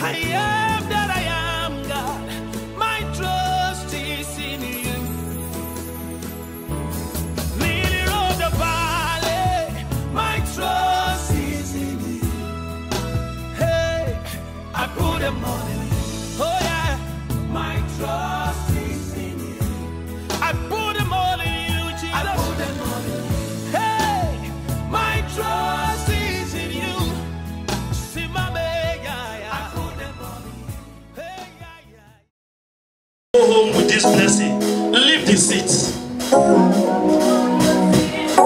I am that I am, God. My trust is in you. Lily of the valley, my trust is in you. Hey, I put them all in you. Oh yeah, my trust is in you. I put them all in you, Jesus. I put them all in you. Hey, my trust is in you. See my baby, I put them all in you. Hey, Go home with this blessing. Leave the seats.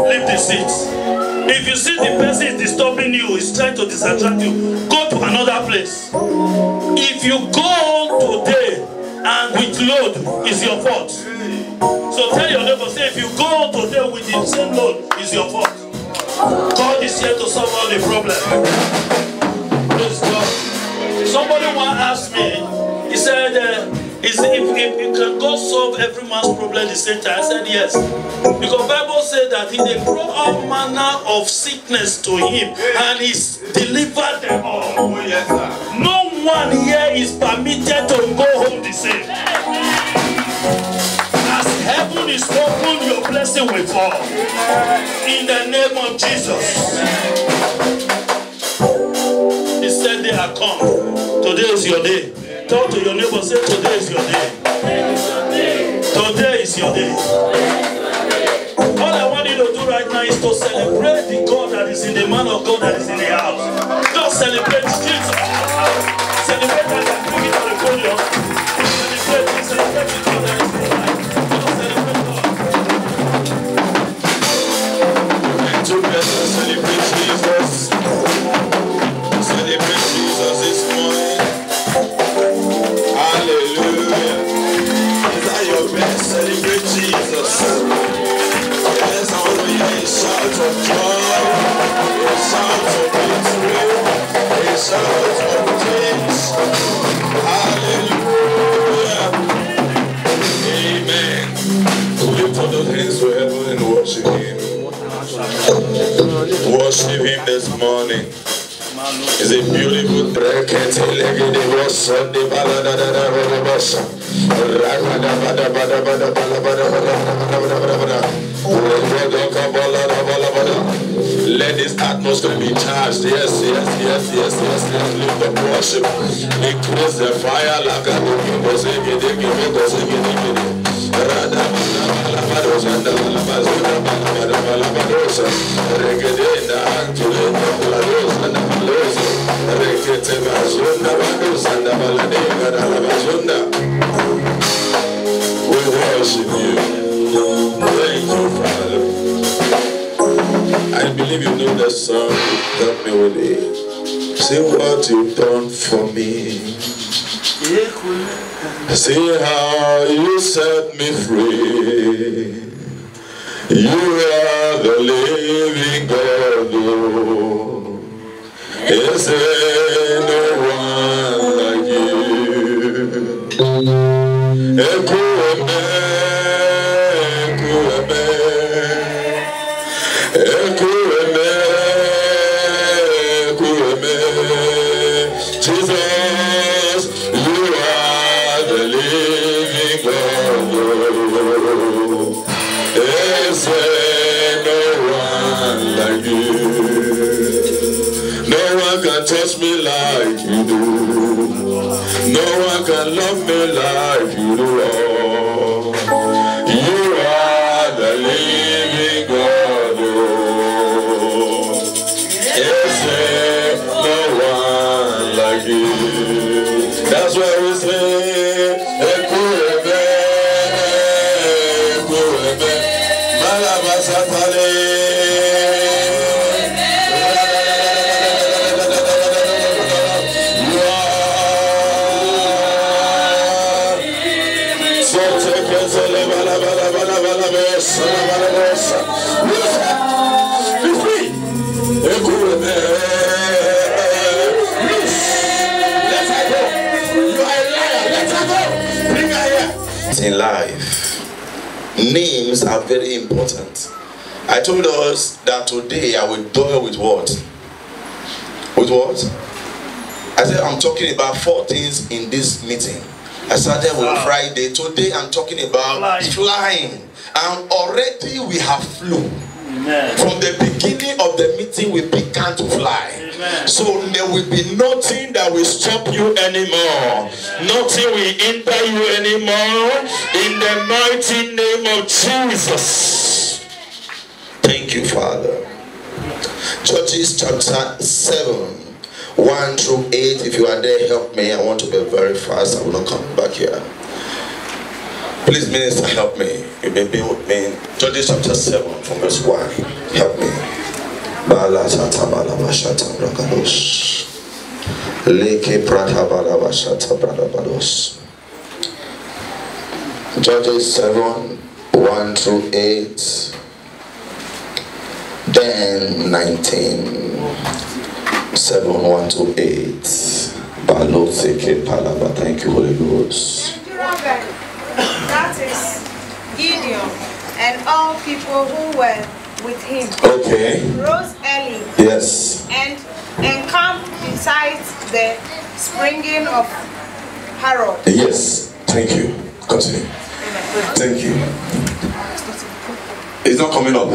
Leave the seats. If you see the person is disturbing you, is trying to distract you, go to another place. If you go today and with load, it's your fault. So tell your neighbor, say, if you go today with the same load, it's your fault. God is here to solve all the problems. Praise God. Somebody once asked me, he said, if can God solve every man's problem at the same time? I said yes. Because the Bible said that he brought all manner of sickness to him and he delivered them all. No one here is permitted to go home the same. As heaven is open, your blessing will fall. In the name of Jesus. He said they are come. Today is your day. Talk to your neighbor, say today is your day. Today is your day. All I want you to do right now is to celebrate the God that is in the man of God that is in the house. Just celebrate Jesus. Celebrate that and bring it to the podium. Celebrate the God that is in the life. Just celebrate God. Together celebrate Jesus. Celebrate Jesus this morning. Hallelujah. Is that your best? Celebrate Jesus. Yes, I want to hear a shout of joy, a shout of victory, a shout of praise. Hallelujah. Amen. Lift up those hands to heaven and worship Him. Worship Him this morning. It's a beautiful track. Let this atmosphere be charged. Yes. Lift the worship. Increase the fire. We worship you. Thank you, Father. I believe you know that song. Help me with it. See what you've done for me. See how you set me free. You are the living God. Oh. Is there no one like you? Jesus, you are the living God. Is there no one like you? No one can touch me like you do. No one can love me like you do. You are the living God. Is there no one like you? That's why we say, in life, names are very important. I told us that today I will dwell with what? With what? I said I'm talking about 4 things in this meeting. I started with Friday. Today I'm talking about flying. And already we have flew. Amen. From the beginning of the meeting we began to fly. Amen. So there will be nothing that will stop you anymore. Amen. Nothing will hinder you anymore. In the mighty name of Jesus. Thank you, Father. Judges chapter 7. 1 through 8. If you are there, help me. I want to be very fast. I will not come back here. Please, minister, help me. You may be with me. Judges chapter 7 from verse 1. Help me. Judges 7 1 through 8. Then 19. 7 1 to 8. Thank you, Holy Ghost. That is Gideon and all people who were with him. Okay. Rose early. Yes. And encamped beside the springing of Harod. Yes. Thank you. Continue. Thank you. It's not coming up.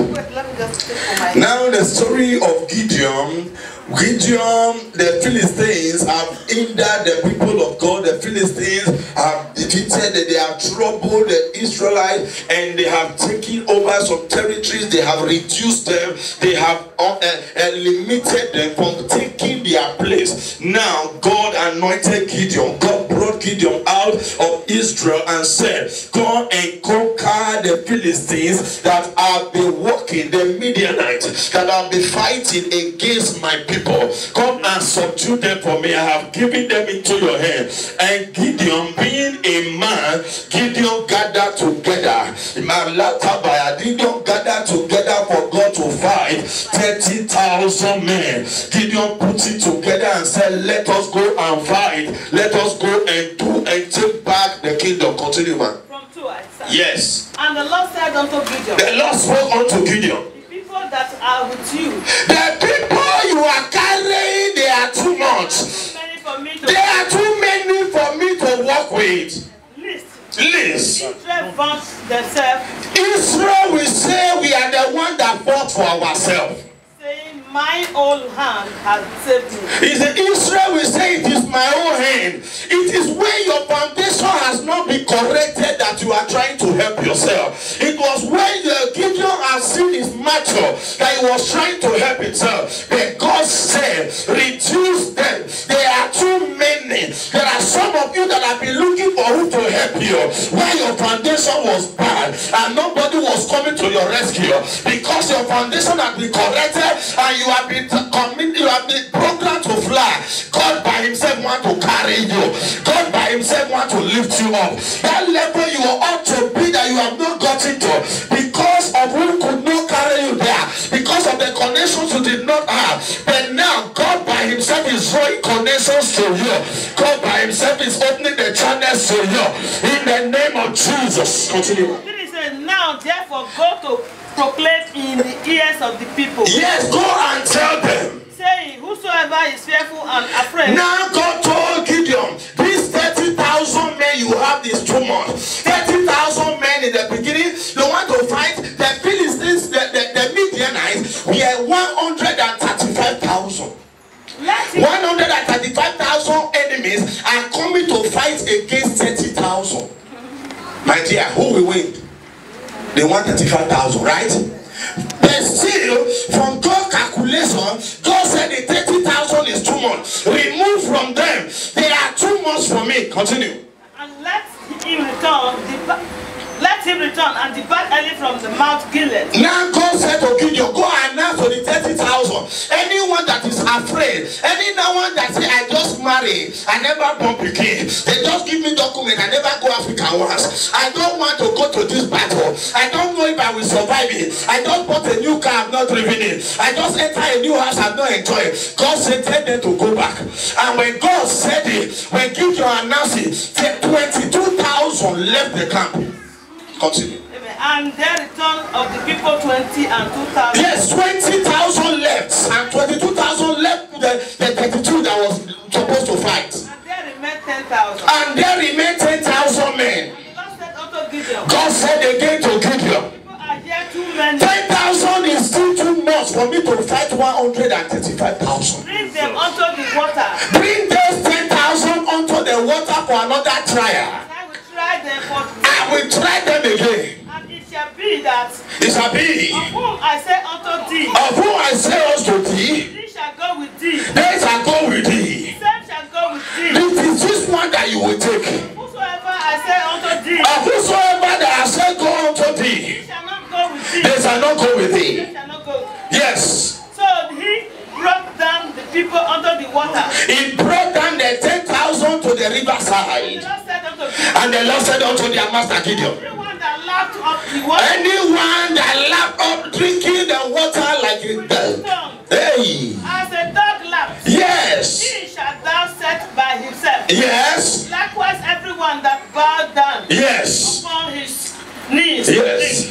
Now the story of Gideon. The Philistines have hindered the people of God. The Philistines have defeated, they have troubled the Israelites, and they have taken over some territories. They have reduced them. They have limited them from taking their place. Now God anointed Gideon. God brought Gideon out of Israel and said, go and conquer the Philistines that have been walking, the Midianites that have been fighting against my people. Come and subdue them for me. I have given them into your hand. And Gideon, being a man, Gideon gathered together. Gideon gathered together for God to fight 30,000 men. Gideon put it together and said, let us go and fight. Let us go and do and take back the kingdom. Continue, man. From 2 I said. Yes. And the Lord said unto Gideon. The Lord spoke unto Gideon. That are with you. The people you are carrying, they are too much. They are too many for me to work with. List. Israel will say we are the one that fought for ourselves. Saying my own hand has saved me. Israel will say it is my own hand. It is when your foundation has not been corrected that you are trying to help yourself. It was when Gideon has seen his mature that he was trying to help himself. But God said, reduce them. They are too many. There are some of you that have been looking for who to help you when your foundation was bad and nobody was coming to your rescue because your foundation has been corrected and you have been programmed to fly. God by himself wants to carry you. God by himself wants to lift you up. That level you ought to be that you have not gotten to because of who could not carry you there, because of the connections you did not have. But now God by himself is drawing connections to you. God by himself is opening the channels to you. In the name of Jesus. Continue. Now therefore go to proclaim in the ears of the people. Yes, go and tell them. Saying, whosoever is fearful and afraid. Now God told Gideon, these 30,000 men you have this 2 months. 30,000 men in the beginning, they want to fight the Philistines, the Midianites. We are 135,000. 135,000 enemies are coming to fight against 30,000. My dear, who will win? They want 35,000, right? But still, from God's calculation, God said the 30,000 is too much. Remove from them. They are too much for me. Continue. And let him return and depart early from the Mount Gilead. Now God said to Gideon, go and announce to the 30,000. Anyone that is afraid, anyone that say I just married, I never born again. They just give me document, I never go Africa once. I don't want to go to this battle. I don't know if I will survive it. I just bought a new car, I've not driven it. I just enter a new house, I've not enjoyed it. God said tell them to go back. And when God said it, when Gideon announced it, 22,000 left the camp. Continue. And there returned of the people 20 and 2,000. Yes, 20,000 left, and 22,000 left the 32 that was supposed to 135,000. Bring them unto the water. Bring those 10,000 unto the water for another trial. And I will try them for I will try them again. and it shall be that It shall be, of whom I say unto thee, of whom I say unto thee, he shall go with thee. they shall go with thee. Same shall go with thee. It is this one that you will take. Whosoever I say unto thee, Of whosoever that I say go unto he thee, shall not go with thee. they shall not go with They thee. shall not go. Yes. So he brought down the people under the water. He brought down the 10,000 to the The riverside. Lord said unto Gideon, And the Lord said unto their master Gideon, everyone that lapped up the water anyone that lapped up drinking the water like a dog. Hey. as a dog laps, Yes. he shall thou set by himself. Yes. Likewise, everyone that bowed down Yes. upon his knees. Yes.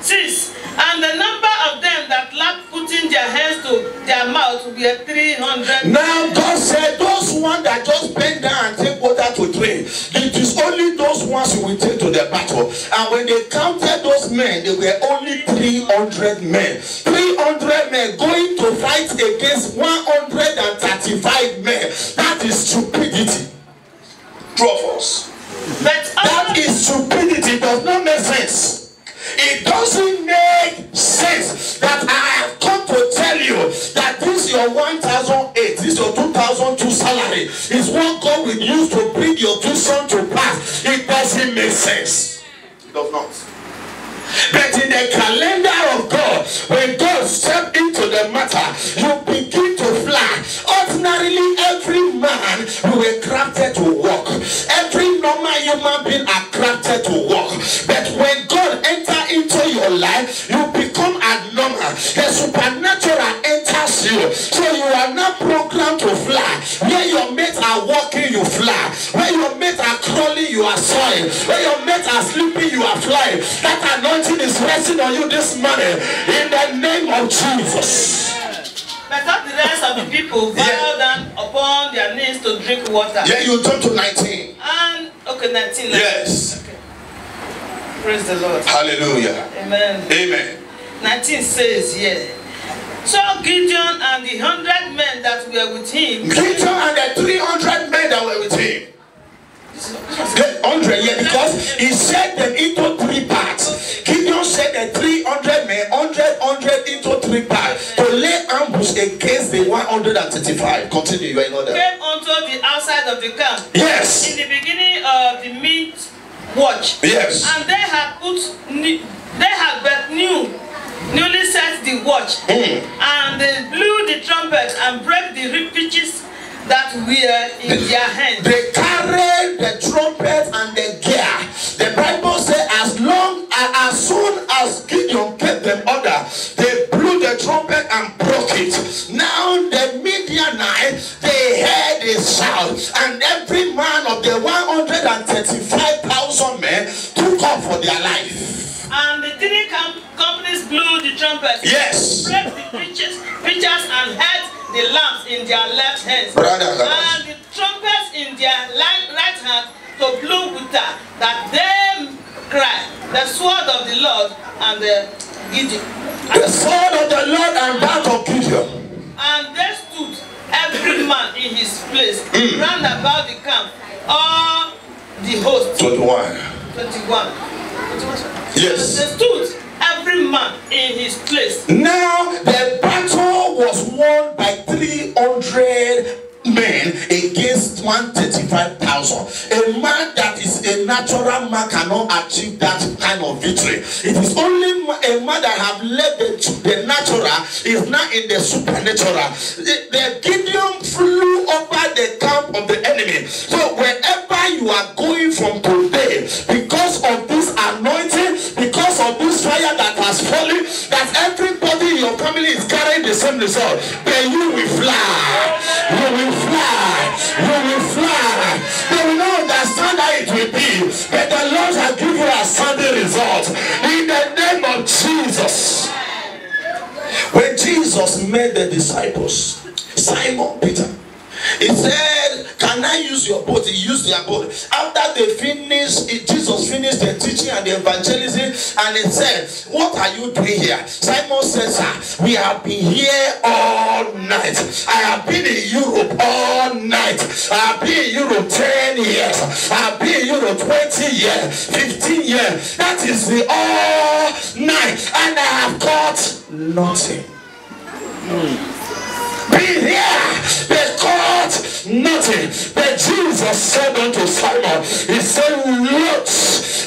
6. And the number of them that lapped putting their hands to their mouth were 300. Now God said those ones that just bend down and take water to drink, it is only those ones you will take to the battle. And when they counted those men, they were only 300 men. 300 men going to fight against 135 men. That is stupidity. True of us. But That is stupidity. It does not make sense. It doesn't make sense that I have come to tell you that this your 1,008, this your 2,002 salary is what God will use to bring your vision to pass. It doesn't make sense. It does not. But in the calendar of God, when God steps into the matter, you begin to fly. Ordinarily, every man who is crafted to walk. Every normal human being are crafted to walk. But when God enters into your life, you become abnormal. The supernatural enters you. So you are not programmed to fly. Where your mates are walking, you fly. Where your mates are crawling, you are soaring. Where your mates are sleeping, you are flying. That anointing is resting on you this morning in the name of Jesus. but not the rest of the people bow down upon their knees to drink water. Yeah, you turn to 19. And, okay, 19. Yes. Okay. Praise the Lord. Hallelujah. Amen. Amen. 19 says, yeah. So Gideon and the 100 men that were with him. Gideon and the 300 men that were with him. 100, yeah, because he set them into 3 parts. Gideon set the 300 men, 100 into 3 parts to lay ambush against the 135. Continue, you are in order. Came unto the outside of the camp. Yes. In the beginning of the mid watch. Yes. And they had but newly set the watch. And they blew the trumpet and broke the pitches that were in their hands. They carried the trumpet and the gear. The Bible says as soon as Gideon gave them order, they blew the trumpet and broke it. Now the Midianites, they heard a shout, and every man of the 135,000 men took off for their life. And the 3 companies blew the trumpets. Yes. Broke the pitchers and held the lamps in their left hands. Brothers. And the trumpets in their right hand to blow with that they cried, the sword of the Lord and the Gideon. The sword of the Lord and that of Gideon. And they stood every man in his place round about the camp, all the host. 21. 21. Yes. They stood every man in his place. Now the battle was won by 300 men against 135,000. A man that is a natural man cannot achieve that kind of victory. It is only a man that have led the natural is not in the supernatural. The Gideon flew over the camp of the enemy. So wherever you are going from today, because of this anointing, because of this fire that has fallen, that everybody in your family is carrying the same result, then you will fly. You will fly. You will fly. They will not understand how it will be, but the Lord shall give you a Sunday result in the name of Jesus. When Jesus met the disciples, Simon Peter, he said, can I use your boat? He used their boat. After they finished, Jesus finished the teaching and the evangelism, and he said, what are you doing here? Simon said, sir, we have been here all night. I have been in Europe all night. I have been in Europe 10 years. I have been in Europe 20 years, 15 years. That is the all night, and I have caught nothing. Be here, they caught nothing. But Jesus said unto Simon, he said, look,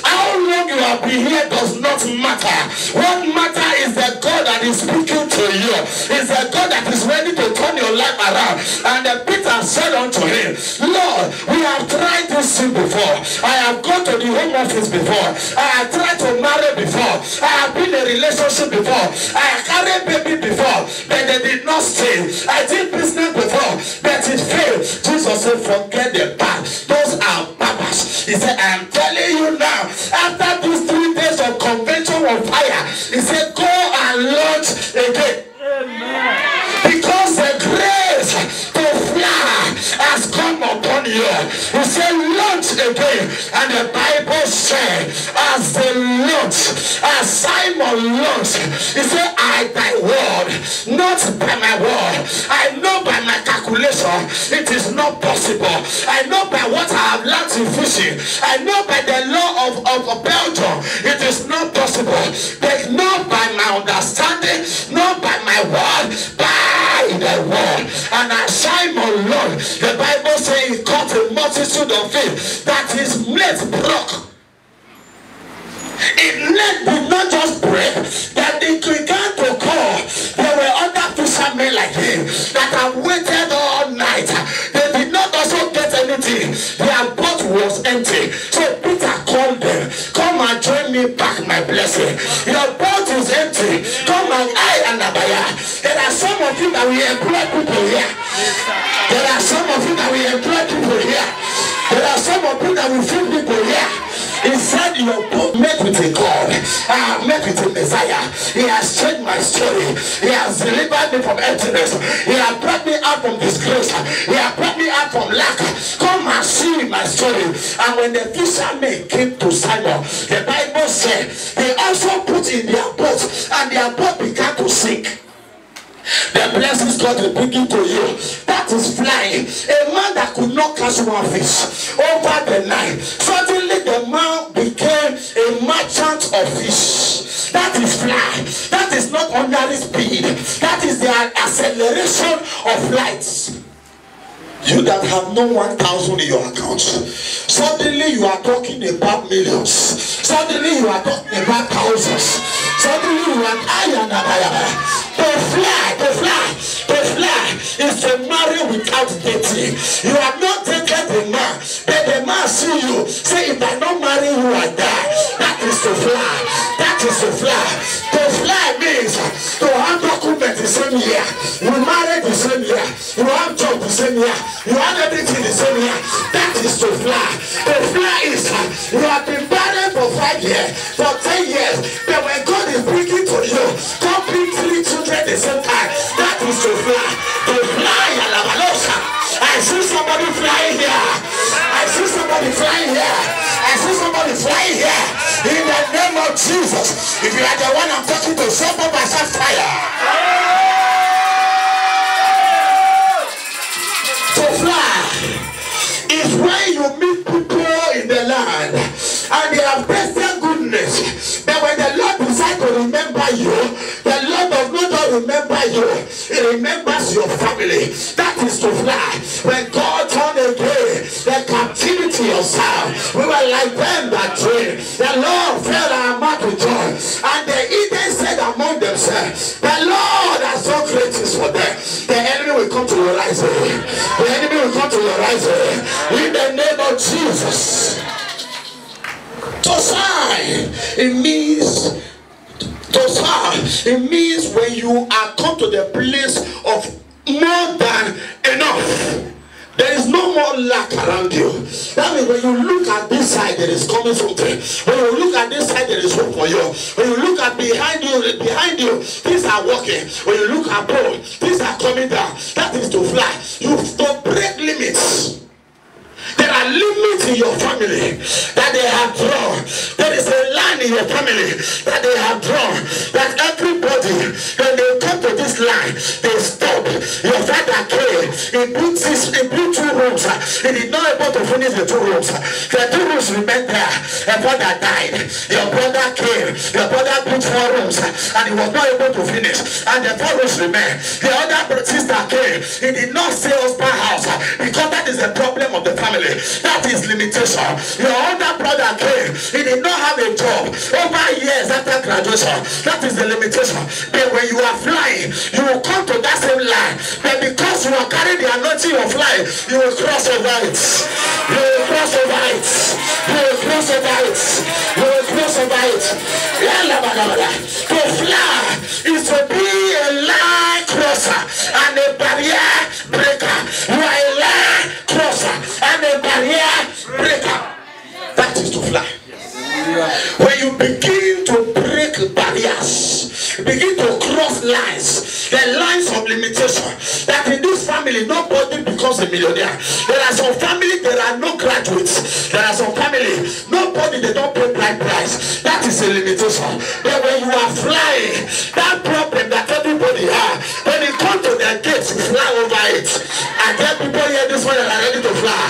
how long you have been here does not matter. What matters is the God that is speaking to you. Is the God that is ready to turn your life around. And Peter said unto him, Lord, we have tried this thing before. I have gone to the home office before. I have tried to marry before. I have been in a relationship before. I have carried baby before, but they did not stay. I did business before, but it failed. Jesus said, forget the past. Those are papas. He said, I am telling you now, after these 3 days of convention of fire, he said, go and launch again. Amen. Because the grace to fly has come upon you. He said, launch again. And the Bible said, as they launched, as Simon launched, he said, I thy word, not by my word. I know by my calculation, it is not possible. I know by what I have learned in fishing. I know by the law of Belgium, it is not possible. But not by my understanding, not by my word, by the word. And as Simon launched, the Bible says he caught a multitude of fish that his net broke. It did not just break, that they began to call. There were other fishermen like him that have waited all night. They did not also get anything. Their boat was empty. So Peter called them, come and join me back, my blessing. Your boat is empty. Come and I and Abaya. There are some of you that we employ people here. There are some of you that we employ people here. There are some of you that we feed people here. He said, your boat met with a God. I have met with a Messiah. He has changed my story. He has delivered me from emptiness. He has brought me out from disgrace. He has brought me out from lack. Come and see my story. And when the fishermen came to Simon, the Bible said they also put in their boat, and their boat began to sink. The blessings God is bringing to you, that is flying. A man that could not catch one fish over the night, suddenly the man became a merchant of fish. That is fly. That is not ordinary speed. That is the acceleration of lights. You that have no 1,000 in your account, suddenly you are talking about millions. Suddenly you are talking about thousands. Suddenly you are to fly is to marry without dating. You have not dated the man, but the man see you, say, if I don't marry you, I die. That is to fly. That is to fly. To fly means to have document the same year. You marry the same year. You have job the same year. You have everything the same year. That is to fly. To fly is you have been married for 5 years, for 10 years, but when God is bringing to you, God brings 3 children the same time. That is to fly. To fly, Alabalosa. I see somebody flying here. I see somebody flying here. I see somebody flying here. In the name of Jesus. If you are the one I'm talking to, somebody must have fire. To fly is when you meet people in the land and they have tasted goodness. But when the Lord decides to remember you, the Lord does not just remember you, He remembers your family. That is to fly. When God turned again the captivity of Saul, we were like them that dream. The Lord filled our mouth with joy, and the Eden said among themselves, the Lord has done great things for them. The enemy will come to your rising. The enemy will come to your rising. In the name of Jesus. To sign, it means when you are come to the place of more than enough. There is no more lack around you. That means when you look at this side, there is coming something. When you look at this side, there is hope for you. When you look at behind you, things are working. When you look above, things are coming down. That is to fly. You to break limits. are limits in your family that they have drawn. There is a line in your family that they have drawn. That everybody, when they come to this line, they stop. Your father came, he built 2 rooms. He did not able to finish the 2 rooms. The 2 rooms remained there. A brother died. Your brother came. Your brother built 4 rooms and he was not able to finish. And the 4 rooms remained. The other sister came. He did not say husband house because that is the problem of the family. That is limitation. Your other brother came. He did not have a job over years after graduation. That is the limitation. But when you are flying, you will come to that same line. But because you are carrying the anointing of flying, you will cross over it. You will cross over it. You will cross over it. You will cross over it. To fly is to be a line crosser and a barrier breaker. You are a line crosser and a barrier breaker. That is to fly. When you begin to break barriers, begin to cross lines, the lines of limitation, that in this family nobody becomes a millionaire. There are some families, there are no graduates. There are some families, nobody, they don't pay bride price. That is a limitation. But when you are flying, that problem that everybody has, when you come to their gates, you fly over it. And then people here this morning are ready to fly.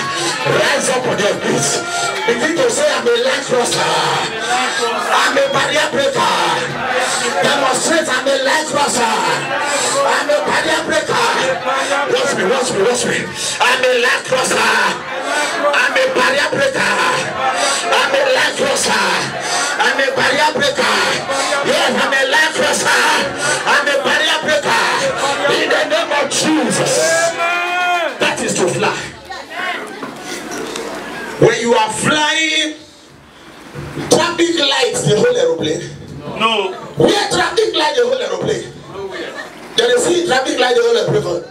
Rise up on your feet. Begin to say, I'm a line crosser. I'm a barrier breaker. Demonstrate, I'm a line crosser. I'm a barrier breaker. Watch me, watch me, watch me. I'm a line crosser. I'm a barrier breaker. I'm a line crosser. I'm a barrier breaker. Yes, I'm a line crosser. I'm a barrier breaker. In the name of Jesus. That is to fly. When you are flying, traffic lights the whole aeroplane. No. Where traffic light the whole aeroplane? There is see traffic light the whole aeroplane.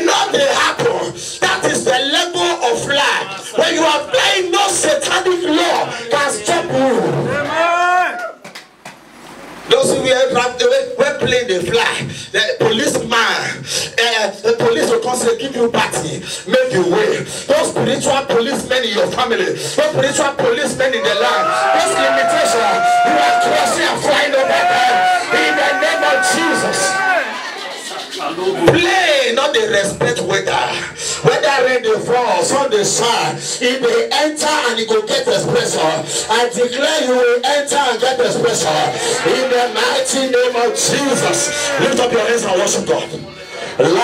Enough they happen. That is the level of flight. When you are flying, no satanic law can stop you. Those who were playing the fly, the policeman, the police will constantly give you party, make you wait. Those spiritual policemen in your family, those spiritual policemen in the land, those limitations, you are crossing and flying over them in the name of Jesus. Play, not the respect weather. Whether rain they fall, sun they shine. If they enter and you go get espresso, I declare you will enter and get espresso. In the mighty name of Jesus. Lift up your hands and worship God. Declare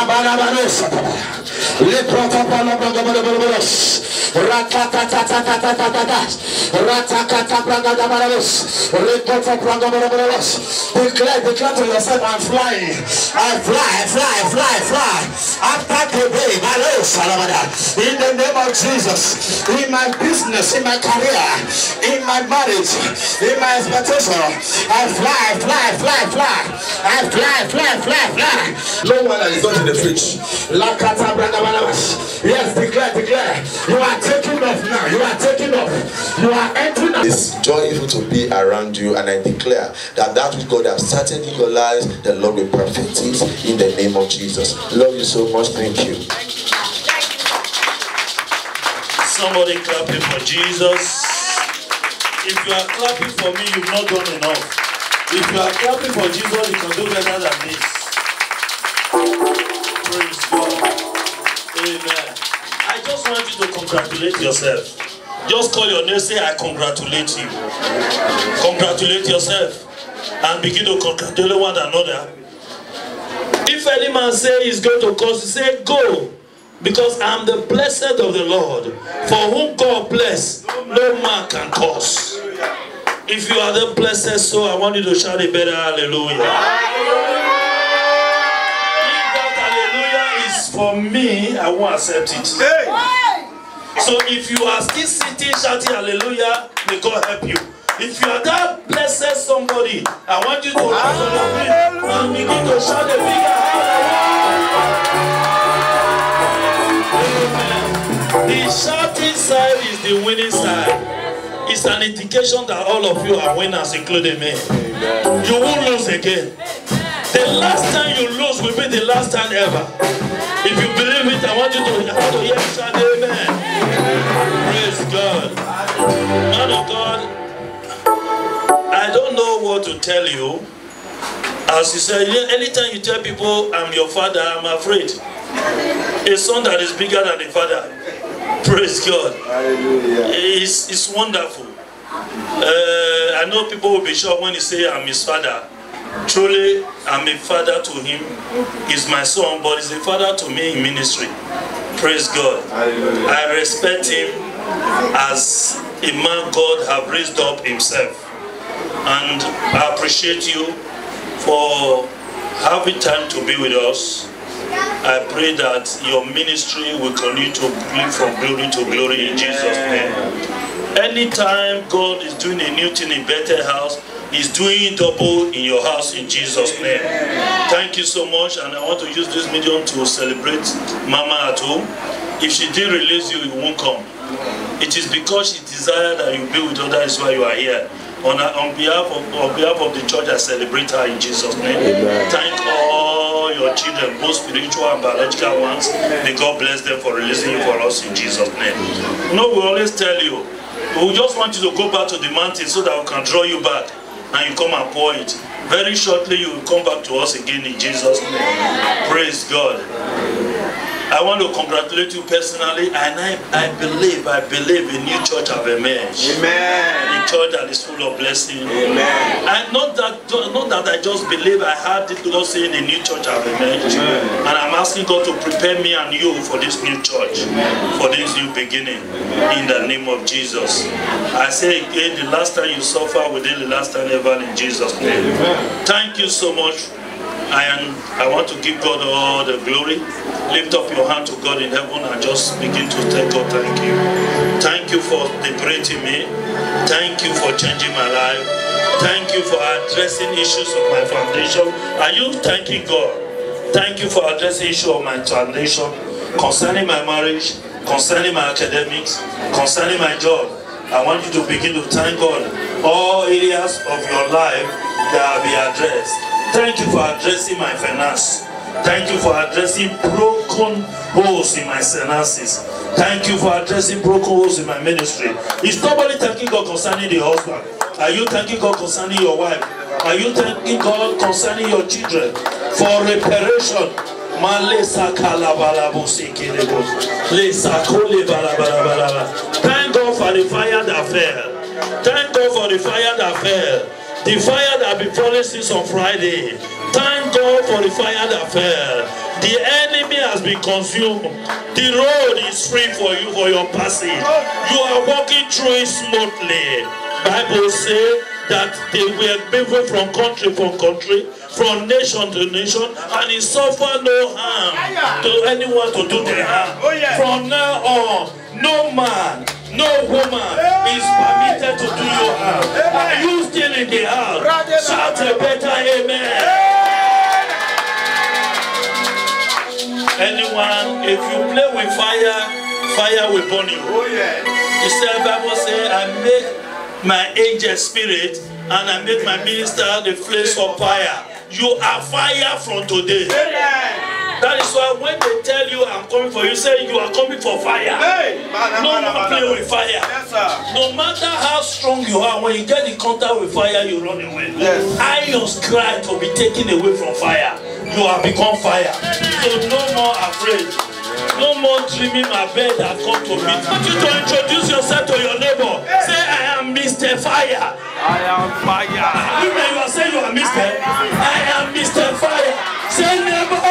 to yourself, I'm flying. I fly. After today, in the name of Jesus, in my business, in my career, in my marriage, in my expectation, I fly. No one is not in the fridge. Yes, declare. You are taking off now. You are taking off. You are entering. It's joyful to be around you, and I declare that which God has started in your lives, the Lord will perfect it in the name of Jesus. Love you so much. Thank you. Somebody clapping for Jesus. If you are clapping for me, you've not done enough. If you are clapping for Jesus, you can do better than this. Praise God. Amen. I just want you to congratulate yourself. Just call your name, say, I congratulate you. Congratulate yourself. And begin to congratulate one another. If any man say he's going to curse, say, go. Because I'm the blessed of the Lord. For whom God bless, no man can curse. If you are the blessed soul, I want you to shout a better hallelujah. If that hallelujah is for me, I won't accept it. So if you are still sitting shouting hallelujah, may God help you. If you are that blessed somebody, I want you to rise on your feet and begin to shout a bigger hallelujah. The shouting side is the winning side. It's an indication that all of you are winners, including me. You won't lose again. The last time you lose will be the last time ever. If you believe it, I want you to hear me shout amen. of God, I don't know what to tell you. As you said, anytime you tell people I'm your father, I'm afraid. A son that is bigger than the father. Praise God. Hallelujah. It's wonderful. I know people will be shocked when you say I'm his father. Truly, I'm a father to him. He's my son, but he's a father to me in ministry. Praise God. Hallelujah. I respect him as a man God have raised up himself. And I appreciate you for having time to be with us. I pray that your ministry will continue to live from glory to glory in Jesus' name. Anytime God is doing a new thing in Bethel House, He's doing double in your house in Jesus' name. Thank you so much, and I want to use this medium to celebrate Mama at home. If she did release you, you won't come. It is because she desired that you be with others why you are here. On behalf of the church, I celebrate her in Jesus' name. Amen. Thank all your children, both spiritual and biological ones. May God bless them for releasing you for us in Jesus' name. You know, we always tell you, we just want you to go back to the mountain so that we can draw you back and you come and pour it. Very shortly, you will come back to us again in Jesus' name. Praise God. I want to congratulate you personally, and I believe a new church have emerged. Amen. A church that is full of blessing. Amen. And not that I just believe, I heard the Lord saying a new church have emerged. Amen. And I'm asking God to prepare me and you for this new church, for this new beginning, in the name of Jesus. I say again, the last time you suffer within the last time ever in Jesus' name. Amen. Thank you so much. I want to give God all the glory. Lift up your hand to God in heaven and just begin to tell God thank you. Thank you for liberating me. Thank you for changing my life. Thank you for addressing issues of my foundation. Are you thanking God? Thank you for addressing issues of my foundation concerning my marriage, concerning my academics, concerning my job. I want you to begin to thank God. All areas of your life that will be addressed. Thank you for addressing my finance. Thank you for addressing broken holes in my finances. Thank you for addressing broken holes in my ministry. Is nobody thanking God concerning the husband? Are you thanking God concerning your wife? Are you thanking God concerning your children for reparation? Thank God for the fire that fell. Thank God for the fire that fell. The fire that been falling since on Friday. Thank God for the fire that fell. The enemy has been consumed. The road is free for you for your passage. You are walking through it smoothly. Bible says that they were moving from country, from nation to nation, and it suffered no harm to anyone to do the harm. From now on, no man, no woman is permitted to do your harm. Are you still in the house? Shout a better amen. Anyone, if you play with fire, fire will burn you. You see, the Bible says, I make my angel spirit and I make my minister the place of fire. You are fire from today. That is why when they tell you I'm coming for you, say you are coming for fire. No more play with fire. No matter how strong you are, when you get in contact with fire, you run away. Ions cry to be taken away from fire. You have become fire. So no more afraid. No more dreaming my bed has come to me. I want you to introduce yourself to your neighbor. Say, I am Mr. Fire. I am fire. Women, you are saying you are Mr. I am Mr. Fire. Say, neighbor.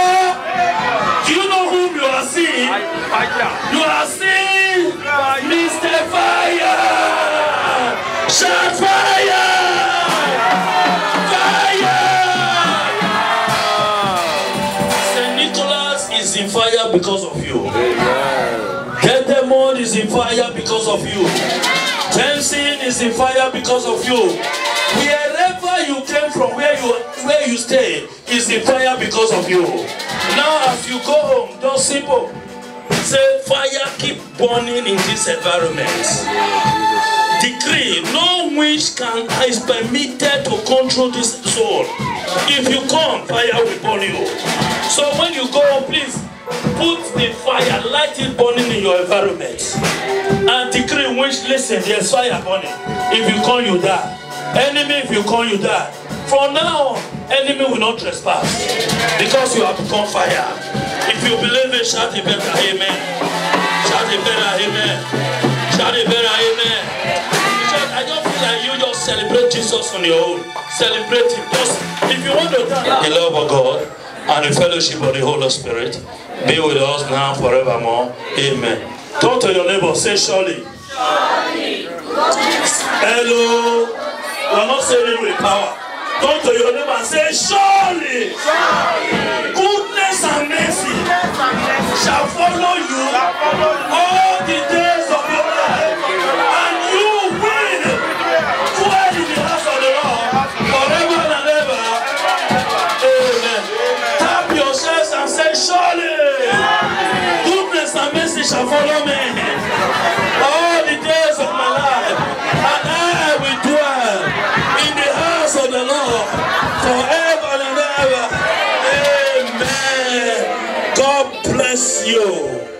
Do you know whom you are seeing? You are seeing Mr. Fire. Shout fire. Is in fire because of you. Kedemon is in fire because of you. Jensen is in fire because of you. Wherever you came from, where you stay, is in fire because of you. Now as you go home, just simple. Say, fire keep burning in this environment. Decree, no witch is permitted to control this soul. If you come, fire will burn you. So when you go home, please put the fire, light it burning in your environment. And decree, witch, listen. Listen, there's fire burning. If you come, you die. Enemy, if you come, you die. From now on, enemy will not trespass because you have become fire. If you believe it, shout a better amen. Shout a better amen. Shout a better amen. I don't feel like you just celebrate Jesus on your own. Celebrate him. Just, if you want to thank the love of God and the fellowship of the Holy Spirit, be with us now forevermore. Amen. Turn to your neighbor, say surely. Surely. Hello. You are not saying it with power. Turn to your neighbor and say surely. Surely. Goodness and mercy shall follow you all the days of your life. And you will dwell in the house of the Lord forever and ever. Amen. Tap your chest and say surely. Goodness and mercy shall follow me all the days of my life, and I will dwell in the house of the Lord forever and ever. Amen. God bless you.